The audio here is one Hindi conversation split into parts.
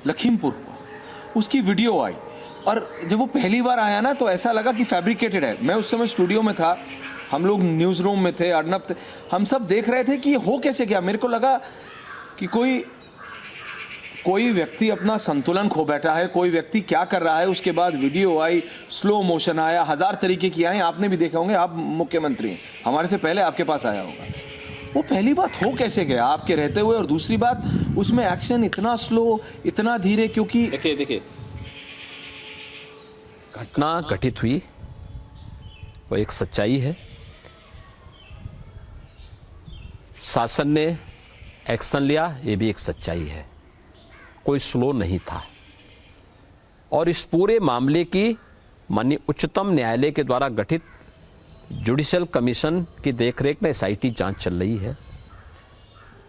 लखीमपुर को, उसकी वीडियो आई और जब वो पहली बार आया ना तो ऐसा लगा कि फैब्रिकेटेड है। मैं उस समय स्टूडियो में था, हम लोग न्यूज़ रूम में थे, अर्नब थे, हम सब देख रहे थे कि ये हो कैसे गया। मेरे को लगा कि कोई व्यक्ति अपना संतुलन खो बैठा है, कोई व्यक्ति क्या कर रहा है। उसके बाद वीडियो आई, स्लो मोशन आया, 1000 तरीके की आए, आपने भी देखे होंगे, आप मुख्यमंत्री हैं, हमारे से पहले आपके पास आया होगा। वो पहली बात हो कैसे गया आपके रहते हुए, और दूसरी बात उसमें एक्शन इतना स्लो, इतना धीरे, क्योंकि देखिए घटना घटित हुई वो एक सच्चाई है। शासन ने एक्शन लिया, ये भी एक सच्चाई है। कोई स्लो नहीं था और इस पूरे मामले की माननीय उच्चतम न्यायालय के द्वारा गठित जुडिशियल कमीशन की देखरेख में एसआईटी जांच चल रही है।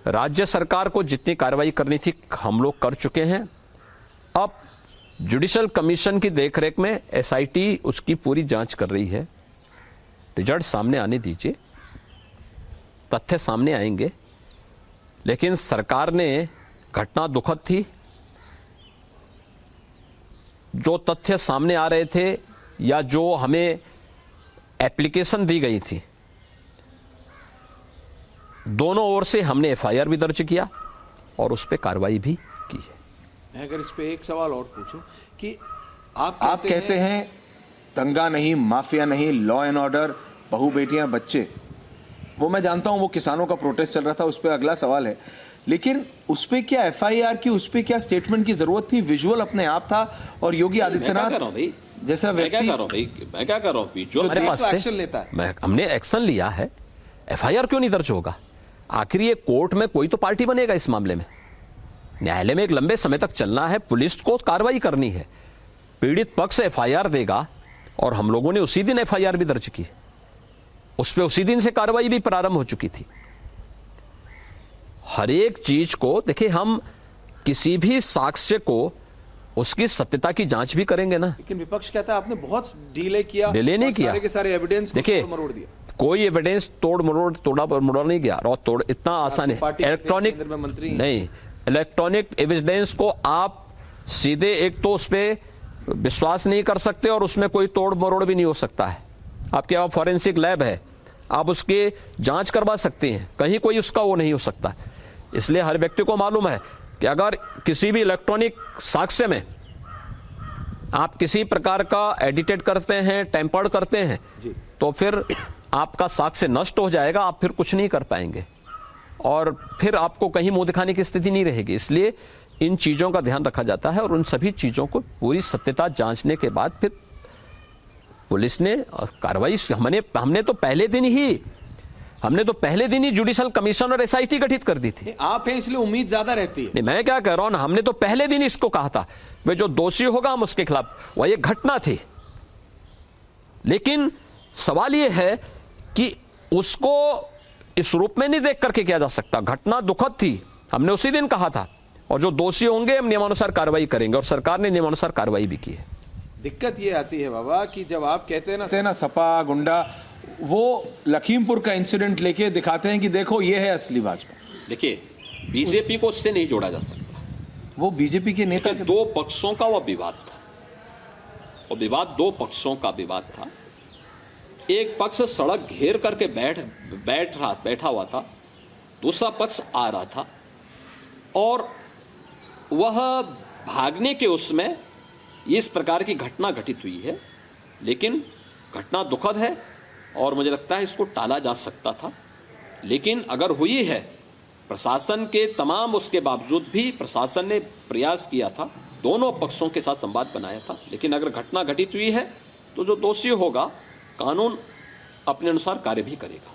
राज्य सरकार को जितनी कार्रवाई करनी थी हम लोग कर चुके हैं। अब जुडिशियल कमीशन की देखरेख में एसआईटी उसकी पूरी जांच कर रही है। रिजल्ट सामने आने दीजिए, तथ्य सामने आएंगे। लेकिन सरकार ने, घटना दुखद थी, जो तथ्य सामने आ रहे थे या जो हमें एप्लीकेशन दी गई थी, दोनों ओर से हमने एफआईआर भी दर्ज किया और उस पर कार्रवाई भी की है। मैं अगर इस पे एक सवाल और पूछूं कि आप कहते हैं दंगा नहीं, माफिया नहीं, लॉ एंड ऑर्डर, बहू बेटियां बच्चे, वो मैं जानता हूं, वो किसानों का प्रोटेस्ट चल रहा था, उस पर अगला सवाल है। लेकिन उस पे क्या एफआईआर की, उस पे क्या स्टेटमेंट की जरूरत थी? विजुअल अपने आप था और योगी आदित्यनाथ जैसा व्यक्ति, मैं क्या कर रहा हूं विजुअल एक्शन लेता है। हमने एक्शन लिया है, एफआईआर क्यों नहीं दर्ज होगा? आखिर ये कोर्ट में कोई तो पार्टी बनेगा इस मामले में, न्यायालय में एक लंबे समय तक चलना है, पुलिस को कार्रवाई करनी है, पीड़ित पक्ष एफआईआर देगा और हम लोगों ने उसी दिन एफआईआर भी दर्ज की, उस पर उसी दिन से कार्रवाई भी प्रारंभ हो चुकी थी। हर एक चीज को देखिए, हम किसी भी साक्ष्य को उसकी सत्यता की जांच भी करेंगे ना। लेकिन विपक्ष कहता है आपने बहुत डिले किया, डिले नहीं किया, सारे के सारे एविडेंस देखिए मरोड़ दिया। कोई एविडेंस तोड़ मरोड़ नहीं गया, तोड़ इतना आसान है। इलेक्ट्रॉनिक नहीं, इलेक्ट्रॉनिक एविडेंस को आप सीधे एक तो उस पर विश्वास नहीं कर सकते और उसमें कोई तोड़ मरोड़ भी नहीं हो सकता है। आपके यहाँ फॉरेंसिक लैब है, आप उसकी जांच करवा सकते हैं, कहीं कोई उसका वो नहीं हो सकता। इसलिए हर व्यक्ति को मालूम है कि अगर किसी भी इलेक्ट्रॉनिक साक्ष्य में आप किसी प्रकार का एडिटेड करते हैं, टेम्पर्ड करते हैं, तो फिर आपका साक्ष्य नष्ट हो जाएगा, आप फिर कुछ नहीं कर पाएंगे और फिर आपको कहीं मुंह दिखाने की स्थिति नहीं रहेगी। इसलिए इन चीजों का ध्यान रखा जाता है और उन सभी चीजों को पूरी सत्यता जांचने के बाद फिर पुलिस ने कार्रवाई, हमने तो पहले दिन ही जुडिशियल कमीशन और एसआईटी गठित कर दी थी। आप हैं इसलिए उम्मीद ज्यादा रहती है। नहीं, मैं क्या कह रहा हूं ना, हमने तो पहले दिन इसको कहा था वे जो दोषी होगा हम उसके खिलाफ, वह ये घटना थी। लेकिन सवाल यह है कि उसको इस रूप में नहीं देख करके किया जा सकता। घटना दुखद थी, हमने उसी दिन कहा था, और जो दोषी होंगे हम नियमानुसार कार्रवाई करेंगे और सरकार ने नियमानुसार कार्रवाई भी की है। दिक्कत ये आती है बाबा कि जब आप कहते हैं ना सपा गुंडा, वो लखीमपुर का इंसिडेंट लेके दिखाते हैं कि देखो ये है असली भाजपा। देखिए, बीजेपी को उससे नहीं जोड़ा जा सकता। वो बीजेपी के नेता के दो पक्षों का वह विवाद था, और विवाद दो पक्षों का विवाद था। एक पक्ष सड़क घेर करके बैठा हुआ था, दूसरा पक्ष आ रहा था और वह भागने के उसमें इस प्रकार की घटना घटित हुई है। लेकिन घटना दुखद है और मुझे लगता है इसको टाला जा सकता था, लेकिन अगर हुई है, प्रशासन के तमाम उसके बावजूद भी प्रशासन ने प्रयास किया था, दोनों पक्षों के साथ संवाद बनाया था। लेकिन अगर घटना घटित हुई है तो जो दोषी होगा कानून अपने अनुसार कार्य भी करेगा।